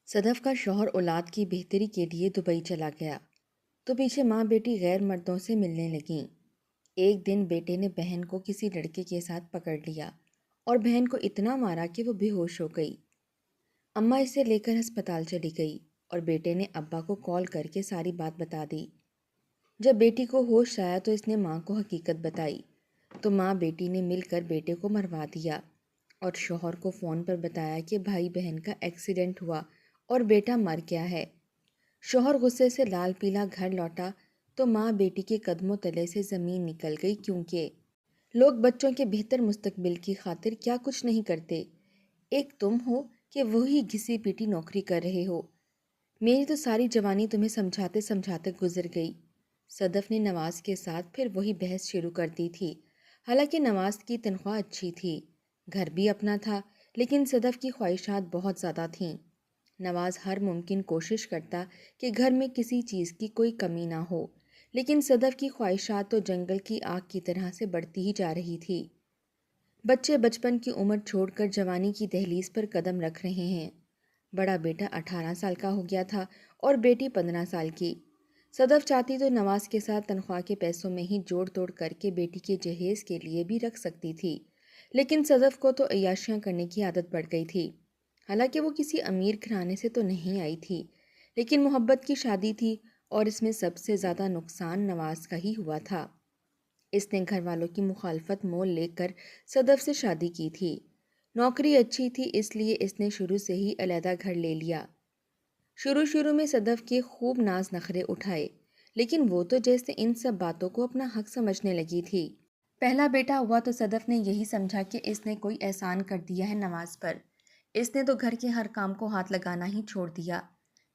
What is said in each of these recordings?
صدف کا شوہر اولاد کی بہتری کے لیے دبئی چلا گیا تو پیچھے ماں بیٹی غیر مردوں سے ملنے لگیں۔ ایک دن بیٹے نے بہن کو کسی لڑکے کے ساتھ پکڑ لیا اور بہن کو اتنا مارا کہ وہ بے ہوش ہو گئی۔ اماں اسے لے کر ہسپتال چلی گئی اور بیٹے نے ابا کو کال کر کے ساری بات بتا دی۔ جب بیٹی کو ہوش آیا تو اس نے ماں کو حقیقت بتائی تو ماں بیٹی نے مل کر بیٹے کو مروا دیا اور شوہر کو فون پر بتایا کہ بھائی بہن کا ایکسیڈنٹ ہوا اور بیٹا مر گیا ہے۔ شوہر غصے سے لال پیلا گھر لوٹا تو ماں بیٹی کے قدموں تلے سے زمین نکل گئی، کیونکہ لوگ بچوں کے بہتر مستقبل کی خاطر کیا کچھ نہیں کرتے۔ ایک تم ہو کہ وہی گھسی پیٹی نوکری کر رہے ہو۔ میری تو ساری جوانی تمہیں سمجھاتے سمجھاتے گزر گئی۔ صدف نے نواز کے ساتھ پھر وہی بحث شروع کر دی تھی۔ حالانکہ نواز کی تنخواہ اچھی تھی، گھر بھی اپنا تھا، لیکن صدف کی خواہشات بہت زیادہ تھیں۔ نواز ہر ممکن کوشش کرتا کہ گھر میں کسی چیز کی کوئی کمی نہ ہو، لیکن صدف کی خواہشات تو جنگل کی آگ کی طرح سے بڑھتی ہی جا رہی تھی۔ بچے بچپن کی عمر چھوڑ کر جوانی کی دہلیز پر قدم رکھ رہے ہیں۔ بڑا بیٹا 18 سال کا ہو گیا تھا اور بیٹی 15 سال کی۔ صدف چاہتی تو نواز کے ساتھ تنخواہ کے پیسوں میں ہی جوڑ توڑ کر کے بیٹی کے جہیز کے لیے بھی رکھ سکتی تھی، لیکن صدف کو تو عیاشیاں کرنے کی عادت پڑ گئی تھی۔ حالانکہ وہ کسی امیر گھرانے سے تو نہیں آئی تھی، لیکن محبت کی شادی تھی اور اس میں سب سے زیادہ نقصان نواز کا ہی ہوا تھا۔ اس نے گھر والوں کی مخالفت مول لے کر صدف سے شادی کی تھی۔ نوکری اچھی تھی، اس لیے اس نے شروع سے ہی علیحدہ گھر لے لیا۔ شروع میں صدف کے خوب ناز نخرے اٹھائے، لیکن وہ تو جیسے ان سب باتوں کو اپنا حق سمجھنے لگی تھی۔ پہلا بیٹا ہوا تو صدف نے یہی سمجھا کہ اس نے کوئی احسان کر دیا ہے نواز پر۔ اس نے تو گھر کے ہر کام کو ہاتھ لگانا ہی چھوڑ دیا۔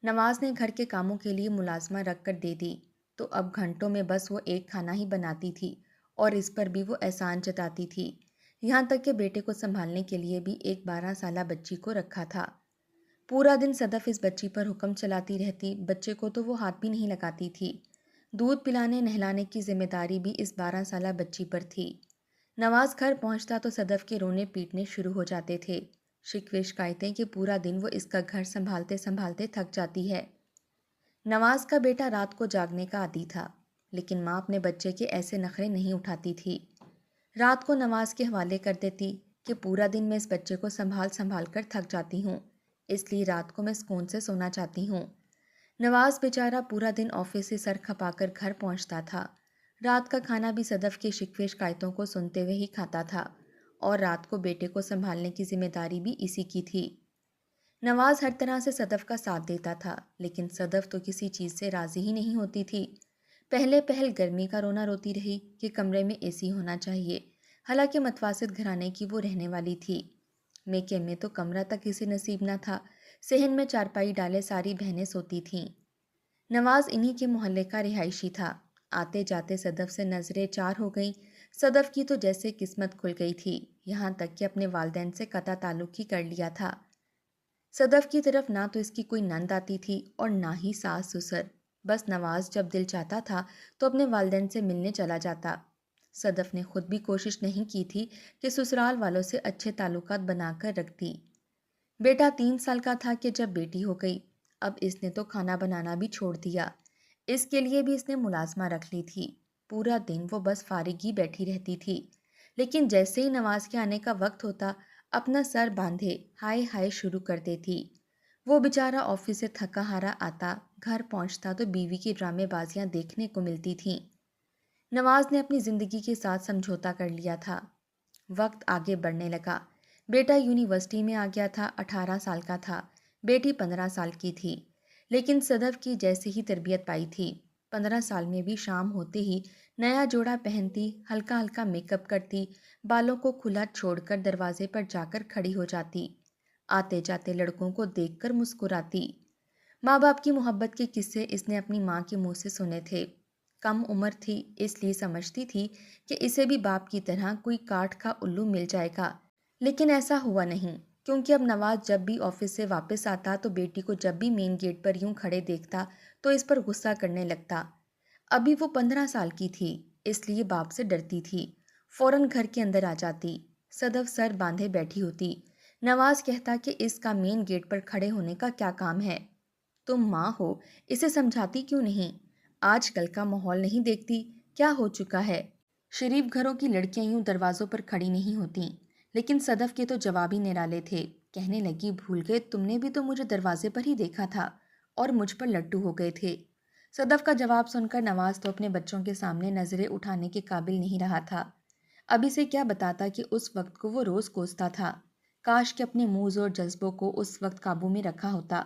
نواز نے گھر کے کاموں کے لیے ملازمہ رکھ کر دے دی تو اب گھنٹوں میں بس وہ ایک کھانا ہی بناتی تھی اور اس پر بھی وہ احسان جتاتی تھی، یہاں تک کہ بیٹے کو سنبھالنے کے لیے بھی ایک 12 سالہ بچی کو رکھا تھا۔ پورا دن صدف اس بچی پر حکم چلاتی رہتی، بچے کو تو وہ ہاتھ بھی نہیں لگاتی تھی۔ دودھ پلانے نہلانے کی ذمہ داری بھی اس 12 سالہ بچی پر تھی۔ نواز گھر پہنچتا تو صدف کے رونے پیٹنے شروع ہو جاتے تھے، شکوے شکایتیں کہ پورا دن وہ اس کا گھر سنبھالتے سنبھالتے تھک جاتی ہے۔ نواز کا بیٹا رات کو جاگنے کا عادی تھا، لیکن ماں اپنے بچے کے ایسے نخرے نہیں اٹھاتی تھی۔ رات کو نواز کے حوالے کر دیتی کہ پورا دن میں اس بچے کو سنبھال سنبھال کر تھک جاتی ہوں، اس لیے رات کو میں سکون سے سونا چاہتی ہوں۔ نواز بیچارہ پورا دن آفس سے سر کھپا کر گھر پہنچتا تھا۔ رات کا کھانا بھی صدف کے شکوے شکایتوں کو سنتے ہوئے ہی کھاتا تھا اور رات کو بیٹے کو سنبھالنے کی ذمہ داری بھی اسی کی تھی۔ نواز ہر طرح سے صدف کا ساتھ دیتا تھا، لیکن صدف تو کسی چیز سے راضی ہی نہیں ہوتی تھی۔ پہلے گرمی کا رونا روتی رہی کہ کمرے میں اے سی ہونا چاہیے، حالانکہ متوسط گھرانے کی وہ رہنے والی تھی۔ میکے میں تو کمرہ تک اسے نصیب نہ تھا، صحن میں چارپائی ڈالے ساری بہنیں سوتی تھیں۔ نواز انہی کے محلے کا رہائشی تھا۔ آتے جاتے صدف سے نظریں چار ہو گئیں۔ صدف کی تو جیسے قسمت کھل گئی تھی، یہاں تک کہ اپنے والدین سے قطع تعلق ہی کر لیا تھا۔ صدف کی طرف نہ تو اس کی کوئی نند آتی تھی اور نہ ہی ساس سسر، بس نواز جب دل چاہتا تھا تو اپنے والدین سے ملنے چلا جاتا۔ صدف نے خود بھی کوشش نہیں کی تھی کہ سسرال والوں سے اچھے تعلقات بنا کر رکھتی۔ بیٹا 3 سال کا تھا کہ جب بیٹی ہو گئی، اب اس نے تو کھانا بنانا بھی چھوڑ دیا۔ اس کے لیے بھی اس نے ملازمہ رکھ لی تھی۔ پورا دن وہ بس فارغ ہی بیٹھی رہتی تھی، لیکن جیسے ہی نواز کے آنے کا وقت ہوتا، اپنا سر باندھے ہائے ہائے شروع کر دیتی۔ وہ بیچارہ آفس سے تھکا ہارا آتا، گھر پہنچتا تو بیوی کی ڈرامے بازیاں دیکھنے کو ملتی تھیں۔ نواز نے اپنی زندگی کے ساتھ سمجھوتا کر لیا تھا۔ وقت آگے بڑھنے لگا، بیٹا یونیورسٹی میں آ گیا تھا، 18 سال کا تھا، بیٹی 15 سال کی تھی، لیکن صدف کی جیسے ہی تربیت پائی تھی۔ 15 سال میں بھی شام ہوتے ہی نیا جوڑا پہنتی، ہلکا ہلکا میک اپ کرتی، بالوں کو کھلا چھوڑ کر دروازے پر جا کر کھڑی ہو جاتی، آتے جاتے لڑکوں کو دیکھ کر مسکراتی۔ ماں باپ کی محبت کے قصے اس نے اپنی ماں کے منہ سے سنے تھے۔ کم عمر تھی، اس لیے سمجھتی تھی کہ اسے بھی باپ کی طرح کوئی کاٹھ کا الو مل جائے گا، لیکن ایسا ہوا نہیں، کیونکہ اب نواز جب بھی آفس سے واپس آتا تو بیٹی کو جب بھی مین گیٹ پر یوں کھڑے دیکھتا تو اس پر غصہ کرنے لگتا۔ ابھی وہ 15 سال کی تھی، اس لیے باپ سے ڈرتی تھی، فوراً گھر کے اندر آ جاتی۔ صدف سر باندھے بیٹھی ہوتی، نواز کہتا کہ اس کا مین گیٹ پر کھڑے ہونے کا کیا کام ہے؟ تم ماں ہو، اسے سمجھاتی کیوں نہیں؟ آج کل کا ماحول نہیں دیکھتی کیا ہو چکا ہے؟ شریف گھروں کی لڑکیاں یوں دروازوں پر کھڑی نہیں ہوتی۔ لیکن صدف کے تو جواب ہی نرالے تھے۔ کہنے لگی بھول گئے، تم نے بھی تو مجھے دروازے پر ہی دیکھا تھا اور مجھ پر لٹو ہو گئے تھے۔ صدف کا جواب سن کر نواز تو اپنے بچوں کے سامنے نظریں اٹھانے کے قابل نہیں رہا تھا۔ اب اسے کیا بتاتا کہ اس وقت کو وہ روز کوستا تھا۔ کاش کہ اپنے موز اور جذبوں کو اس وقت قابو میں رکھا ہوتا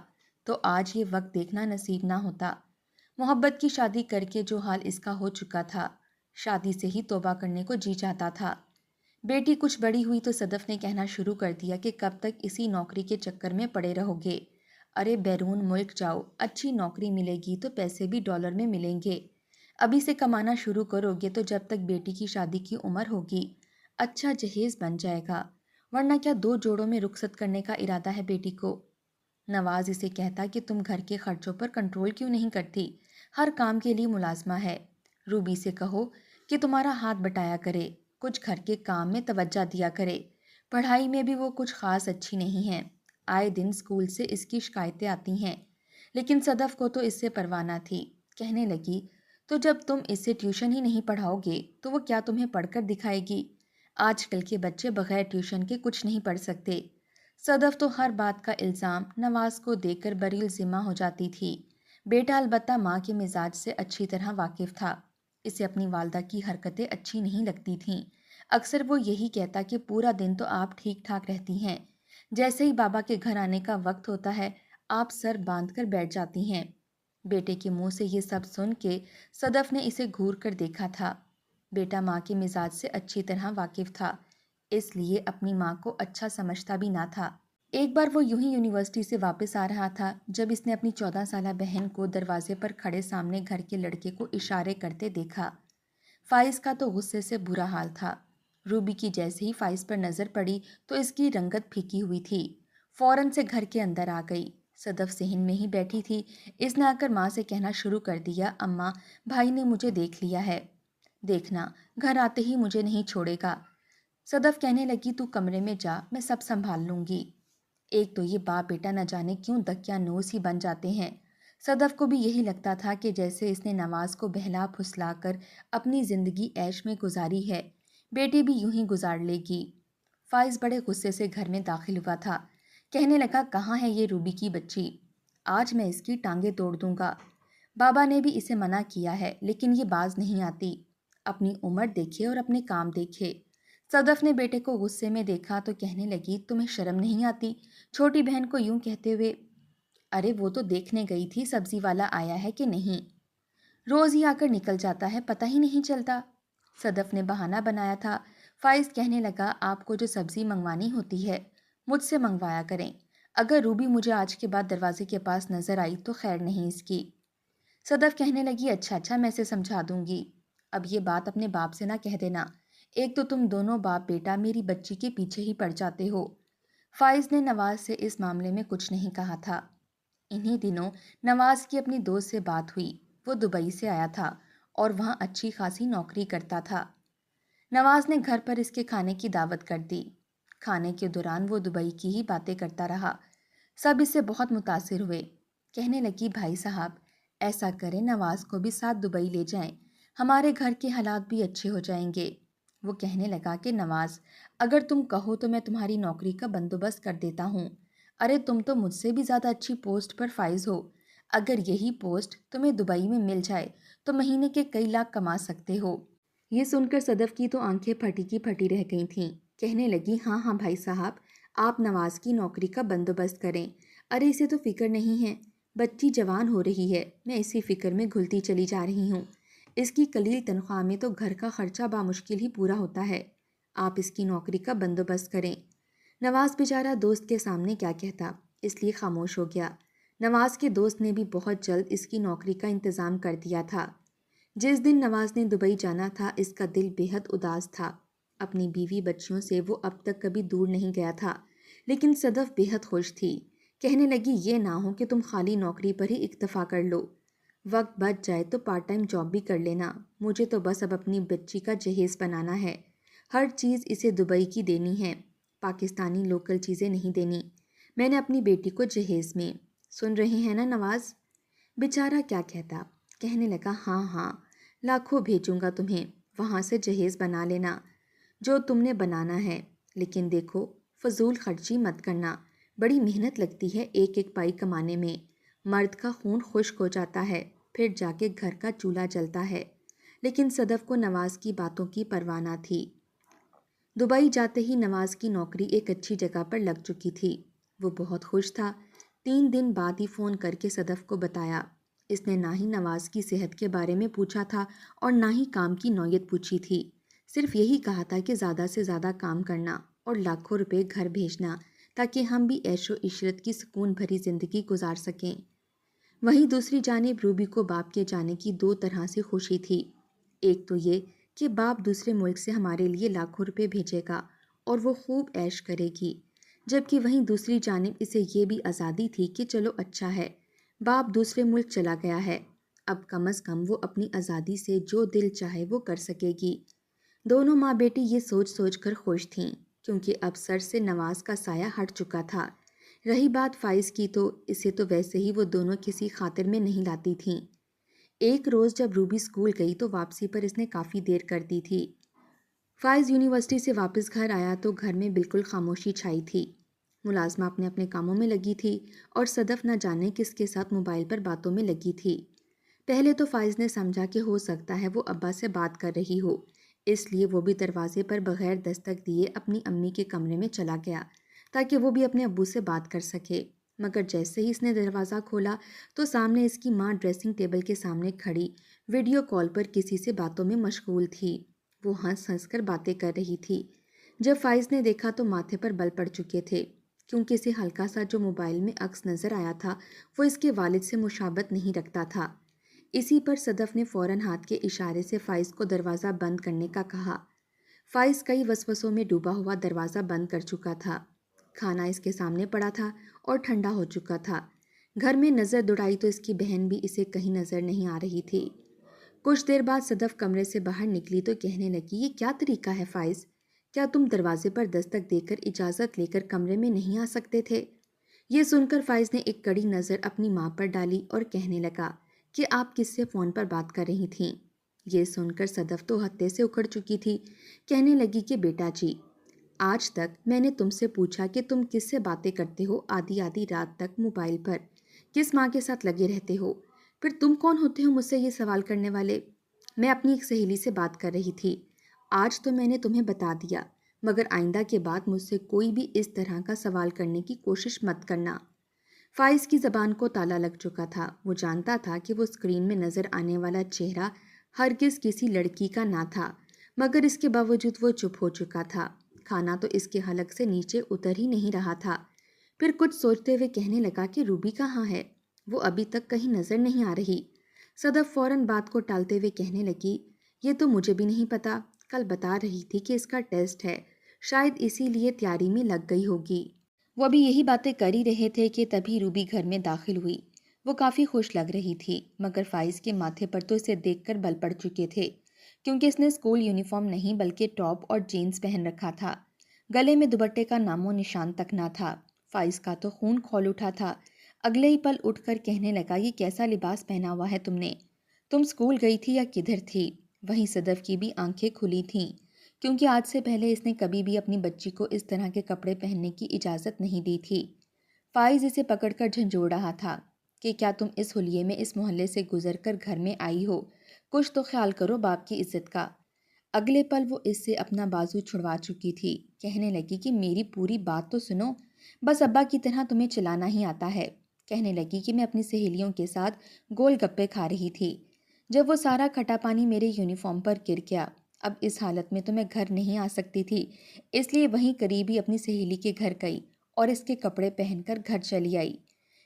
تو آج یہ وقت دیکھنا نصیب نہ ہوتا۔ محبت کی شادی کر کے جو حال اس کا ہو چکا تھا، شادی سے ہی توبہ کرنے کو جی چاہتا تھا۔ بیٹی کچھ بڑی ہوئی تو صدف نے کہنا شروع کر دیا کہ کب تک اسی نوکری کے چکر میں پڑے رہو گے؟ ارے بیرون ملک جاؤ، اچھی نوکری ملے گی تو پیسے بھی ڈالر میں ملیں گے۔ ابھی سے کمانا شروع کرو گے تو جب تک بیٹی کی شادی کی عمر ہوگی اچھا جہیز بن جائے گا، ورنہ کیا 2 جوڑوں میں رخصت کرنے کا ارادہ ہے بیٹی کو؟ نواز اسے کہتا کہ تم گھر کے خرچوں پر کنٹرول کیوں نہیں کرتی؟ ہر کام کے لیے ملازمہ ہے۔ روبی سے کہو کہ تمہارا ہاتھ بٹایا کرے، کچھ گھر کے کام میں توجہ دیا کرے۔ پڑھائی میں بھی وہ کچھ خاص اچھی نہیں ہے، آئے دن اسکول سے اس کی شکایتیں آتی ہیں۔ لیکن صدف کو تو اس سے پرواہ نہ تھی۔ کہنے لگی تو جب تم اس سے ٹیوشن ہی نہیں پڑھاؤ گے تو وہ کیا تمہیں پڑھ کر دکھائے گی؟ آج کل کے بچے بغیر ٹیوشن کے کچھ نہیں پڑھ سکتے۔ صدف تو ہر بات کا الزام نواز کو دے کر بریل ذمہ ہو جاتی تھی۔ بیٹا البتہ ماں کے مزاج سے اچھی طرح واقف تھا۔ اسے اپنی والدہ کی حرکتیں اچھی نہیں لگتی تھیں۔ اکثر وہ یہی کہتا کہ پورا دن تو آپ ٹھیک ٹھاک رہتی ہیں، جیسے ہی بابا کے گھر آنے کا وقت ہوتا ہے آپ سر باندھ کر بیٹھ جاتی ہیں۔ بیٹے کے منہ سے یہ سب سن کے صدف نے اسے گھور کر دیکھا تھا۔ بیٹا ماں کے مزاج سے اچھی طرح واقف تھا، اس لیے اپنی ماں کو اچھا سمجھتا بھی نہ تھا۔ ایک بار وہ یوں ہی یونیورسٹی سے واپس آ رہا تھا جب اس نے اپنی 14 سالہ بہن کو دروازے پر کھڑے سامنے گھر کے لڑکے کو اشارے کرتے دیکھا۔ فائز کا تو غصے سے برا حال تھا۔ روبی کی جیسے ہی فائز پر نظر پڑی تو اس کی رنگت پھیکی ہوئی تھی، فوراً سے گھر کے اندر آ گئی۔ صدف صحن میں ہی بیٹھی تھی، اس نے آ کر ماں سے کہنا شروع کر دیا، اماں بھائی نے مجھے دیکھ لیا ہے، دیکھنا گھر آتے ہی مجھے نہیں چھوڑے گا۔ صدف کہنے لگی تو کمرے میں جا، میں سب سنبھال لوں گی۔ ایک تو یہ باپ بیٹا نہ جانے کیوں دکیانوس ہی بن جاتے ہیں۔ صدف کو بھی یہی لگتا تھا کہ جیسے اس نے نواز کو بہلا پھسلا کر اپنی زندگی عیش میں گزاری ہے، بیٹی بھی یوں ہی گزار لے گی۔ فائز بڑے غصے سے گھر میں داخل ہوا تھا، کہنے لگا کہاں ہے یہ روبی کی بچی؟ آج میں اس کی ٹانگیں توڑ دوں گا۔ بابا نے بھی اسے منع کیا ہے لیکن یہ باز نہیں آتی۔ اپنی عمر دیکھے اور اپنے کام دیکھے۔ صدف نے بیٹے کو غصے میں دیکھا تو کہنے لگی تمہیں شرم نہیں آتی چھوٹی بہن کو یوں کہتے ہوئے؟ ارے وہ تو دیکھنے گئی تھی سبزی والا آیا ہے کہ نہیں، روز ہی آ کر نکل جاتا ہے، پتہ ہی نہیں چلتا۔ صدف نے بہانہ بنایا تھا۔ فائز کہنے لگا آپ کو جو سبزی منگوانی ہوتی ہے مجھ سے منگوایا کریں، اگر روبی مجھے آج کے بعد دروازے کے پاس نظر آئی تو خیر نہیں اس کی۔ صدف کہنے لگی اچھا میں اسے سمجھا دوں گی، اب یہ بات اپنے باپ سے نہ کہہ دینا، ایک تو تم دونوں باپ بیٹا میری بچی کے پیچھے ہی پڑ جاتے ہو۔ فائز نے نواز سے اس معاملے میں کچھ نہیں کہا تھا۔ انہی دنوں نواز کی اپنی دوست سے بات ہوئی، وہ دبئی سے آیا تھا اور وہاں اچھی خاصی نوکری کرتا تھا۔ نواز نے گھر پر اس کے کھانے کی دعوت کر دی۔ کھانے کے دوران وہ دبئی کی ہی باتیں کرتا رہا، سب اس سے بہت متاثر ہوئے۔ کہنے لگی بھائی صاحب ایسا کریں نواز کو بھی ساتھ دبئی لے جائیں، ہمارے گھر کے حالات بھی اچھے ہو جائیں گے۔ وہ کہنے لگا کہ نواز اگر تم کہو تو میں تمہاری نوکری کا بندوبست کر دیتا ہوں، ارے تم تو مجھ سے بھی زیادہ اچھی پوسٹ پر فائز ہو، اگر یہی پوسٹ تمہیں دبئی میں مل جائے تو مہینے کے کئی لاکھ کما سکتے ہو۔ یہ سن کر صدف کی تو آنکھیں پھٹی کی پھٹی رہ گئی تھیں، کہنے لگی ہاں بھائی صاحب آپ نواز کی نوکری کا بندوبست کریں، ارے اسے تو فکر نہیں ہے، بچی جوان ہو رہی ہے، میں اسی فکر میں گھلتی چلی جا رہی ہوں، اس کی قلیل تنخواہ میں تو گھر کا خرچہ بامشکل ہی پورا ہوتا ہے، آپ اس کی نوکری کا بندوبست کریں۔ نواز بیچارہ دوست کے سامنے کیا کہتا، اس لیے خاموش ہو گیا۔ نواز کے دوست نے بھی بہت جلد اس کی نوکری کا انتظام کر دیا تھا۔ جس دن نواز نے دبئی جانا تھا اس کا دل بے حد اداس تھا، اپنی بیوی بچیوں سے وہ اب تک کبھی دور نہیں گیا تھا، لیکن صدف بے حد خوش تھی، کہنے لگی یہ نہ ہو کہ تم خالی نوکری پر ہی اکتفا کر لو، وقت بچ جائے تو پارٹ ٹائم جاب بھی کر لینا، مجھے تو بس اب اپنی بچی کا جہیز بنانا ہے، ہر چیز اسے دبئی کی دینی ہے، پاکستانی لوکل چیزیں نہیں دینی، میں نے اپنی بیٹی کو جہیز میں۔ سن رہے ہیں نا نواز؟ بیچارہ کیا کہتا، کہنے لگا ہاں ہاں، لاکھوں بھیجوں گا تمہیں، وہاں سے جہیز بنا لینا جو تم نے بنانا ہے، لیکن دیکھو فضول خرچی مت کرنا، بڑی محنت لگتی ہے ایک ایک پائی کمانے میں، مرد کا خون خشک ہو جاتا ہے، پھر جا کے گھر کا چولہا جلتا ہے۔ لیکن صدف کو نواز کی باتوں کی پرواہ نہ تھی۔ دبئی جاتے ہی نواز کی نوکری ایک اچھی جگہ پر لگ چکی تھی، وہ بہت خوش تھا۔ 3 دن بعد ہی فون کر کے صدف کو بتایا۔ اس نے نہ ہی نواز کی صحت کے بارے میں پوچھا تھا اور نہ ہی کام کی نوعیت پوچھی تھی، صرف یہی کہا تھا کہ زیادہ سے زیادہ کام کرنا اور لاکھوں روپے گھر بھیجنا تاکہ ہم بھی عیش و عشرت کی سکون بھری زندگی گزار سکیں۔ وہیں دوسری جانب روبی کو باپ کے جانے کی 2 طرح سے خوشی تھی۔ ایک تو یہ کہ باپ دوسرے ملک سے ہمارے لیے لاکھوں روپے بھیجے گا اور وہ خوب عیش کرے گی، جبکہ وہیں دوسری جانب اسے یہ بھی آزادی تھی کہ چلو اچھا ہے باپ دوسرے ملک چلا گیا ہے، اب کم از کم وہ اپنی آزادی سے جو دل چاہے وہ کر سکے گی۔ دونوں ماں بیٹی یہ سوچ سوچ کر خوش تھیں، کیونکہ اب سر سے نواز کا سایہ ہٹ چکا تھا۔ رہی بات فائز کی تو اسے تو ویسے ہی وہ دونوں کسی خاطر میں نہیں لاتی تھیں۔ ایک روز جب روبی اسکول گئی تو واپسی پر اس نے کافی دیر کر دی تھی۔ فائز یونیورسٹی سے واپس گھر آیا تو گھر میں بالکل خاموشی چھائی تھی۔ ملازمہ اپنے اپنے کاموں میں لگی تھی اور صدف نہ جانے کس کے ساتھ موبائل پر باتوں میں لگی تھی۔ پہلے تو فائز نے سمجھا کہ ہو سکتا ہے وہ ابا سے بات کر رہی ہو، اس لیے وہ بھی دروازے پر بغیر دستک دیے اپنی امی کے کمرے میں چلا گیا تاکہ وہ بھی اپنے ابو سے بات کر سکے، مگر جیسے ہی اس نے دروازہ کھولا تو سامنے اس کی ماں ڈریسنگ ٹیبل کے سامنے کھڑی ویڈیو کال پر کسی سے باتوں میں مشغول تھی۔ وہ ہنس ہنس کر باتیں کر رہی تھی۔ جب فائز نے دیکھا تو ماتھے پر بل پڑ چکے تھے، کیونکہ اسے ہلکا سا جو موبائل میں عکس نظر آیا تھا وہ اس کے والد سے مشابہت نہیں رکھتا تھا۔ اسی پر صدف نے فوراً ہاتھ کے اشارے سے فائز کو دروازہ بند کرنے کا کہا۔ فائز کئی وسوسوں میں ڈوبا ہوا دروازہ بند کر چکا تھا۔ کھانا اس کے سامنے پڑا تھا اور ٹھنڈا ہو چکا تھا۔ گھر میں نظر دوڑائی تو اس کی بہن بھی اسے کہیں نظر نہیں آ رہی تھی۔ کچھ دیر بعد صدف کمرے سے باہر نکلی تو کہنے لگی، یہ کیا طریقہ ہے فائز؟ کیا تم دروازے پر دستک دے کر اجازت لے کر کمرے میں نہیں آ سکتے تھے؟ یہ سن کر فائز نے ایک کڑی نظر اپنی ماں پر ڈالی اور کہنے لگا کہ آپ کس سے فون پر بات کر رہی تھیں؟ یہ سن کر صدف تو ہتے سے اکھڑ چکی تھی، کہنے لگی کہ بیٹا جی، آج تک میں نے تم سے پوچھا کہ تم کس سے باتیں کرتے ہو آدھی آدھی رات تک موبائل پر، کس ماں کے ساتھ لگے رہتے ہو؟ پھر تم کون ہوتے ہو مجھ سے یہ سوال کرنے والے؟ میں اپنی ایک سہیلی سے بات کر رہی تھی، آج تو میں نے تمہیں بتا دیا، مگر آئندہ کے بعد مجھ سے کوئی بھی اس طرح کا سوال کرنے کی کوشش مت کرنا۔ فائز کی زبان کو تالا لگ چکا تھا، وہ جانتا تھا کہ وہ اسکرین میں نظر آنے والا چہرہ ہرگز کسی لڑکی کا نہ تھا، مگر اس کے باوجود وہ چپ ہو چکا تھا۔ کھانا تو اس کے حلق سے نیچے اتر ہی نہیں رہا تھا۔ پھر کچھ سوچتے ہوئے کہنے لگا کہ روبی کہاں ہے؟ وہ ابھی تک کہیں نظر نہیں آ رہی۔ صدف فوراً بات کو ٹالتے ہوئے کہنے لگی، یہ تو مجھے بھی نہیں پتا، کل بتا رہی تھی کہ اس کا ٹیسٹ ہے، شاید اسی لیے تیاری میں لگ گئی ہوگی۔ وہ ابھی یہی باتیں کر ہی رہے تھے کہ تبھی روبی گھر میں داخل ہوئی۔ وہ کافی خوش لگ رہی تھی، مگر فائز کے ماتھے پر تو اسے دیکھ کر بل پڑ چکے تھے، کیونکہ اس نے اسکول یونیفارم نہیں بلکہ ٹاپ اور جینز پہن رکھا تھا۔ گلے میں دوپٹے کا نام و نشان تک نہ تھا۔ فائز کا تو خون کھول اٹھا تھا۔ اگلے ہی پل اٹھ کر کہنے لگا، یہ کیسا لباس پہنا ہوا ہے تم نے؟ تم اسکول گئی تھی یا کدھر تھی؟ وہیں صدف کی بھی آنکھیں کھلی تھیں، کیونکہ آج سے پہلے اس نے کبھی بھی اپنی بچی کو اس طرح کے کپڑے پہننے کی اجازت نہیں دی تھی۔ فائز اسے پکڑ کر جھنجھوڑ رہا تھا کہ کیا تم اس حلیے میں اس محلے سے گزر کر گھر میں آئی ہو؟ کچھ تو خیال کرو باپ کی عزت کا۔ اگلے پل وہ اس سے اپنا بازو چھڑوا چکی تھی، کہنے لگی کہ میری پوری بات تو سنو، بس ابا کی طرح تمہیں چلانا ہی آتا ہے۔ کہنے لگی کہ میں اپنی سہیلیوں کے ساتھ گول گپے کھا رہی تھی، جب وہ سارا کھٹا پانی میرے یونیفارم پر گر گیا۔ اب اس حالت میں تو میں گھر نہیں آ سکتی تھی، اس لیے وہیں قریبی اپنی سہیلی کے گھر گئی اور اس کے کپڑے پہن کر گھر چلی آئی۔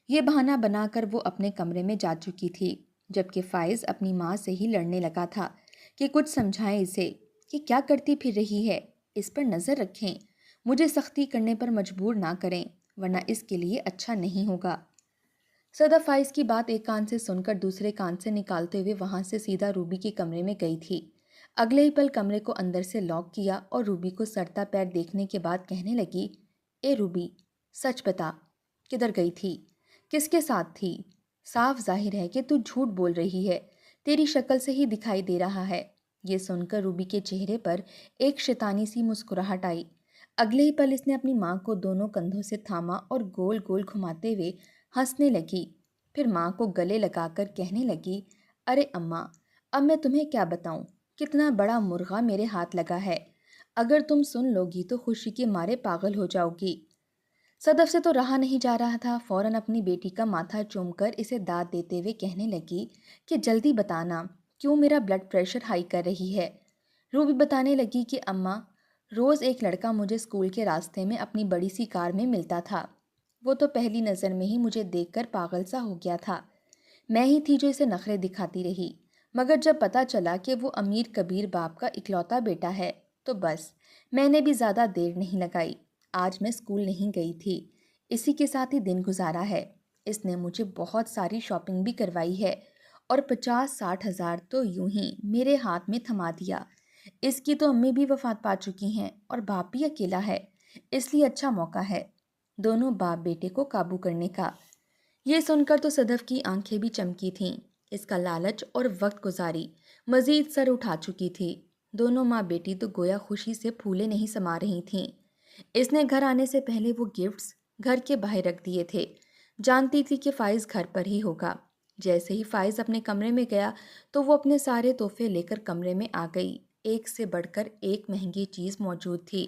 یہ بہانہ بنا کر وہ اپنے کمرے میں جا چکی تھی، جبکہ فائز اپنی ماں سے ہی لڑنے لگا تھا کہ کچھ سمجھائیں اسے کہ کیا کرتی پھر رہی ہے، اس پر نظر رکھیں، مجھے سختی کرنے پر مجبور نہ کریں، ورنہ اس کے لیے اچھا نہیں ہوگا۔ صدف فائز کی بات ایک کان سے سن کر دوسرے کان سے نکالتے ہوئے وہاں سے سیدھا روبی کے کمرے میں گئی تھی۔ اگلے ہی پل کمرے کو اندر سے لاک کیا اور روبی کو سرتا پیر دیکھنے کے بعد کہنے لگی، اے روبی، سچ بتا، کدھر گئی تھی؟ کس کے ساتھ تھی؟ صاف ظاہر ہے کہ تو جھوٹ بول رہی ہے، تیری شکل سے ہی دکھائی دے رہا ہے۔ یہ سن کر روبی کے چہرے پر ایک شیطانی سی مسکراہٹ آئی۔ اگلے ہی پل اس نے اپنی ماں کو دونوں کندھوں سے تھاما اور گول گول گھماتے ہوئے ہنسنے لگی۔ پھر ماں کو گلے لگا کر کہنے لگی، ارے اماں، اب میں تمہیں کیا بتاؤں، کتنا بڑا مرغا میرے ہاتھ لگا ہے، اگر تم سن لو گی تو خوشی کے مارے پاگل ہو جاؤ گی۔ صدف سے تو رہا نہیں جا رہا تھا، فوراً اپنی بیٹی کا ماتھا چوم کر اسے داد دیتے ہوئے کہنے لگی کہ جلدی بتانا کیوں میرا بلڈ پریشر ہائی کر رہی ہے۔ روبی بتانے لگی کہ اماں، روز ایک لڑکا مجھے اسکول کے راستے میں اپنی بڑی سی کار میں ملتا تھا، وہ تو پہلی نظر میں ہی مجھے دیکھ کر پاگل سا ہو گیا تھا، میں ہی تھی جو اسے نخرے دکھاتی رہی، مگر جب پتہ چلا کہ وہ امیر کبیر باپ کا اکلوتا بیٹا ہے تو بس میں نے بھی زیادہ دیر نہیں لگائی، آج میں اسکول نہیں گئی تھی، اسی کے ساتھ ہی دن گزارا ہے۔ اس نے مجھے بہت ساری شاپنگ بھی کروائی ہے اور 50-60 ہزار تو یوں ہی میرے ہاتھ میں تھما دیا۔ اس کی تو امی بھی وفات پا چکی ہیں اور باپ بھی اکیلا ہے، اس لیے اچھا موقع ہے دونوں باپ بیٹے کو قابو کرنے کا۔ یہ سن کر تو صدف کی آنکھیں بھی چمکی تھیں، اس کا لالچ اور وقت گزاری مزید سر اٹھا چکی تھی۔ دونوں ماں بیٹی تو گویا خوشی سے پھولے نہیں سما رہی تھیں۔ اس نے گھر آنے سے پہلے وہ گفٹس گھر کے باہر رکھ دیے تھے، جانتی تھی کہ فائز گھر پر ہی ہوگا۔ جیسے ہی فائز اپنے کمرے میں گیا تو وہ اپنے سارے تحفے لے کر کمرے میں آ گئی، ایک سے بڑھ کر ایک مہنگی چیز موجود تھی۔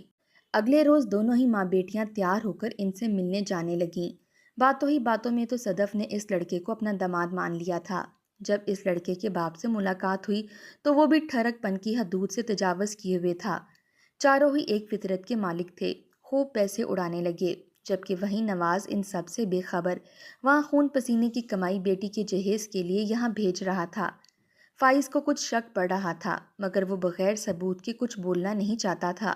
اگلے روز دونوں ہی ماں بیٹیاں تیار ہو کر ان سے ملنے جانے لگیں۔ باتوں ہی باتوں میں تو صدف نے اس لڑکے کو اپنا داماد مان لیا تھا۔ جب اس لڑکے کے باپ سے ملاقات ہوئی تو وہ بھی ٹھڑک پن کی حدود سے تجاوز کیے ہوئے تھا۔ چاروں ہی ایک فطرت کے مالک تھے، خوب پیسے اڑانے لگے، جبکہ وہیں نواز ان سب سے بے خبر وہاں خون پسینے کی کمائی بیٹی کے جہیز کے لیے یہاں بھیج رہا تھا۔ فائز کو کچھ شک پڑ رہا تھا مگر وہ بغیر ثبوت کے کچھ بولنا نہیں چاہتا تھا۔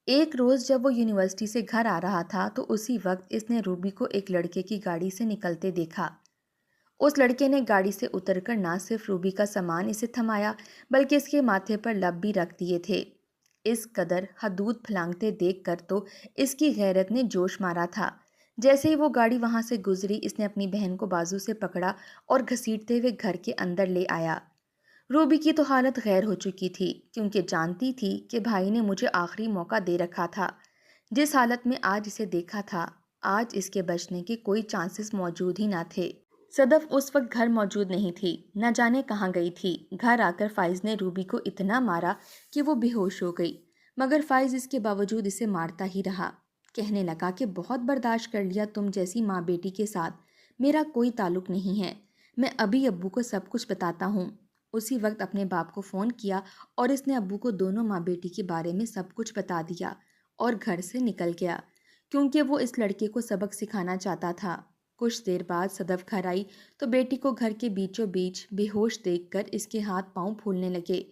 ایک روز جب وہ یونیورسٹی سے گھر آ رہا تھا تو اسی وقت اس نے روبی کو ایک لڑکے کی گاڑی سے نکلتے دیکھا۔ اس لڑکے نے گاڑی سے اتر کر نہ صرف روبی کا سامان اسے تھمایا بلکہ اس کے ماتھے پر لب بھی رکھ دیے تھے۔ اس قدر حدود پھلانگتے دیکھ کر تو اس کی غیرت نے جوش مارا تھا۔ جیسے ہی وہ گاڑی وہاں سے گزری اس نے اپنی بہن کو بازو سے پکڑا اور گھسیٹتے ہوئے گھر کے اندر لے آیا۔ روبی کی تو حالت غیر ہو چکی تھی کیونکہ جانتی تھی کہ بھائی نے مجھے آخری موقع دے رکھا تھا، جس حالت میں آج اسے دیکھا تھا آج اس کے بچنے کے کوئی چانسز موجود ہی نہ تھے۔ صدف اس وقت گھر موجود نہیں تھی، نہ جانے کہاں گئی تھی۔ گھر آ کر فائز نے روبی کو اتنا مارا کہ وہ بے ہوش ہو گئی، مگر فائز اس کے باوجود اسے مارتا ہی رہا، کہنے لگا کہ بہت برداشت کر لیا تم جیسی ماں بیٹی کے ساتھ، میرا کوئی تعلق نہیں ہے، میں ابھی ابو کو سب کچھ بتاتا ہوں۔ اسی وقت اپنے باپ کو فون کیا اور اس نے ابو کو دونوں ماں بیٹی کے بارے میں سب کچھ بتا دیا اور گھر سے نکل گیا کیونکہ وہ اس لڑکے کو سبق سکھانا چاہتا تھا۔ کچھ دیر بعد صدف گھر آئی تو بیٹی کو گھر کے بیچوں بیچ بے ہوش دیکھ کر اس کے ہاتھ پاؤں پھولنے لگے۔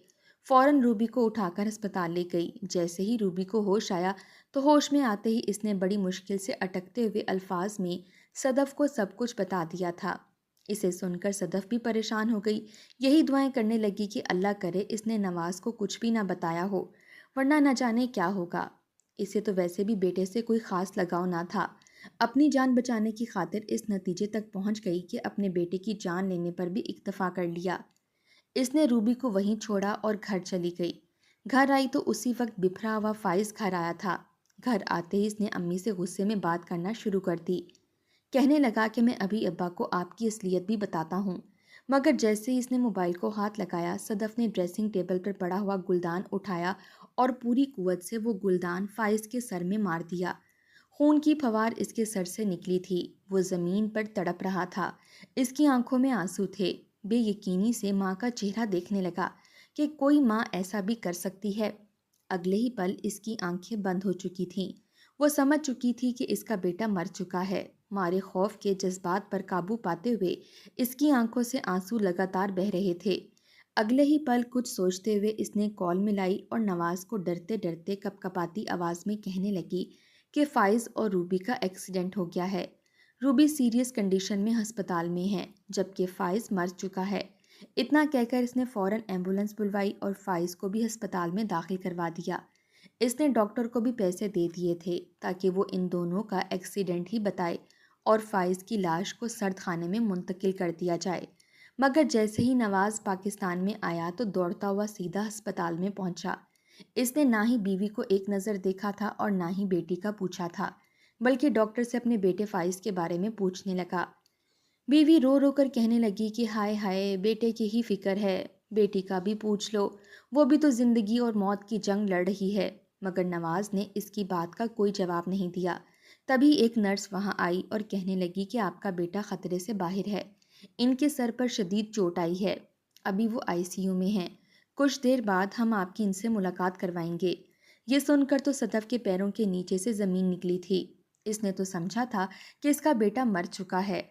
فوراً روبی کو اٹھا کر ہسپتال لے گئی۔ جیسے ہی روبی کو ہوش آیا تو ہوش میں آتے ہی اس نے بڑی مشکل سے اٹکتے ہوئے الفاظ میں صدف کو سب کچھ بتا دیا تھا۔ اسے سن کر صدف بھی پریشان ہو گئی، یہی دعائیں کرنے لگی کہ اللہ کرے اس نے نواز کو کچھ بھی نہ بتایا ہو، ورنہ نہ جانے کیا ہوگا۔ اسے تو ویسے بھی بیٹے سے کوئی خاص لگاؤ نہ تھا، اپنی جان بچانے کی خاطر اس نتیجے تک پہنچ گئی کہ اپنے بیٹے کی جان لینے پر بھی اکتفا کر لیا۔ اس نے روبی کو وہیں چھوڑا اور گھر چلی گئی۔ گھر آئی تو اسی وقت بکھرا ہوا فائز گھر آیا تھا۔ گھر آتے ہی اس نے امی سے غصے میں بات کرنا شروع کر دی، کہنے لگا کہ میں ابھی ابا کو آپ کی اصلیت بھی بتاتا ہوں، مگر جیسے ہی اس نے موبائل کو ہاتھ لگایا صدف نے ڈریسنگ ٹیبل پر پڑا ہوا گلدان اٹھایا اور پوری قوت سے وہ گلدان فائز کے سر میں مار دیا۔ خون کی پھوار اس کے سر سے نکلی تھی، وہ زمین پر تڑپ رہا تھا، اس کی آنکھوں میں آنسو تھے۔ بے یقینی سے ماں کا چہرہ دیکھنے لگا کہ کوئی ماں ایسا بھی کر سکتی ہے۔ اگلے ہی پل اس کی آنکھیں بند ہو چکی تھیں، وہ سمجھ چکی تھی کہ اس کا بیٹا مر چکا ہے۔ مارے خوف کے جذبات پر قابو پاتے ہوئے اس کی آنکھوں سے آنسو لگاتار بہہ رہے تھے۔ اگلے ہی پل کچھ سوچتے ہوئے اس نے کال ملائی اور نواز کو ڈرتے ڈرتے کپ کپاتی آواز میں کہنے لگی کہ فائز اور روبی کا ایکسیڈنٹ ہو گیا ہے، روبی سیریس کنڈیشن میں ہسپتال میں ہے جبکہ فائز مر چکا ہے، اتنا کہہ کر اس نے فوراً ایمبولنس بلوائی اور فائز کو بھی ہسپتال میں داخل کروا دیا۔ اس نے ڈاکٹر کو بھی پیسے دے دیے تھے تاکہ وہ ان دونوں کا ایکسیڈنٹ ہی بتائے اور فائز کی لاش کو سرد خانے میں منتقل کر دیا جائے۔ مگر جیسے ہی نواز پاکستان میں آیا تو دوڑتا ہوا سیدھا ہسپتال میں پہنچا۔ اس نے نہ ہی بیوی کو ایک نظر دیکھا تھا اور نہ ہی بیٹی کا پوچھا تھا، بلکہ ڈاکٹر سے اپنے بیٹے فائز کے بارے میں پوچھنے لگا۔ بیوی رو رو کر کہنے لگی کہ ہائے ہائے، بیٹے کی ہی فکر ہے، بیٹی کا بھی پوچھ لو، وہ بھی تو زندگی اور موت کی جنگ لڑ رہی ہے۔ مگر نواز نے اس کی بات کا کوئی جواب نہیں دیا۔ تبھی ایک نرس وہاں آئی اور کہنے لگی کہ آپ کا بیٹا خطرے سے باہر ہے، ان کے سر پر شدید چوٹ آئی ہے، ابھی وہ ICU میں ہیں، کچھ دیر بعد ہم آپ کی ان سے ملاقات کروائیں گے۔ یہ سن کر تو صدف کے پیروں کے نیچے سے زمین نکلی تھی۔ اس نے تو سمجھا تھا کہ اس کا بیٹا مر چکا ہے۔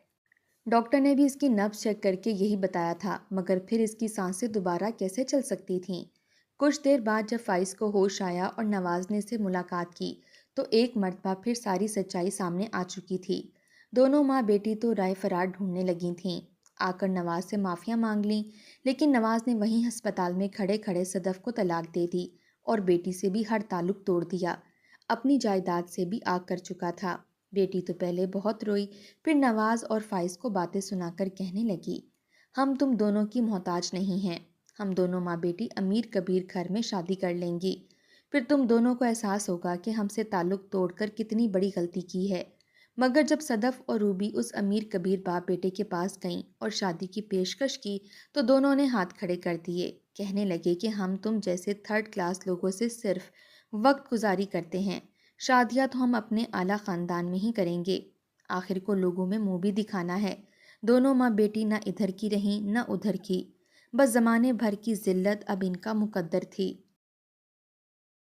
ڈاکٹر نے بھی اس کی نبض چیک کر کے یہی بتایا تھا، مگر پھر اس کی سانسیں دوبارہ کیسے چل سکتی تھیں؟ کچھ دیر بعد جب فائز کو ہوش آیا اور نواز نے اسے ملاقات کی تو ایک مرتبہ پھر ساری سچائی سامنے آ چکی تھی۔ دونوں ماں بیٹی تو رائے فرار ڈھونڈنے لگی تھیں، آ کر نواز سے معافیاں مانگ لیں، لیکن نواز نے وہیں ہسپتال میں کھڑے کھڑے صدف کو طلاق دے دی اور بیٹی سے بھی ہر تعلق توڑ دیا، اپنی جائیداد سے بھی آگ کر چکا تھا۔ بیٹی تو پہلے بہت روئی، پھر نواز اور فائز کو باتیں سنا کر کہنے لگی، ہم تم دونوں کی محتاج نہیں ہیں، ہم دونوں ماں بیٹی امیر کبیر گھر میں شادی کر لیں گی، پھر تم دونوں کو احساس ہوگا کہ ہم سے تعلق توڑ کر کتنی بڑی غلطی کی ہے۔ مگر جب صدف اور روبی اس امیر کبیر باپ بیٹے کے پاس گئیں اور شادی کی پیشکش کی تو دونوں نے ہاتھ کھڑے کر دیے، کہنے لگے کہ ہم تم جیسے 3rd کلاس لوگوں سے صرف وقت گزاری کرتے ہیں، شادیاں تو ہم اپنے اعلیٰ خاندان میں ہی کریں گے، آخر کو لوگوں میں منہ بھی دکھانا ہے۔ دونوں ماں بیٹی نہ ادھر کی رہیں نہ ادھر کی، بس زمانے بھر کی ذلت اب ان کا مقدر تھی۔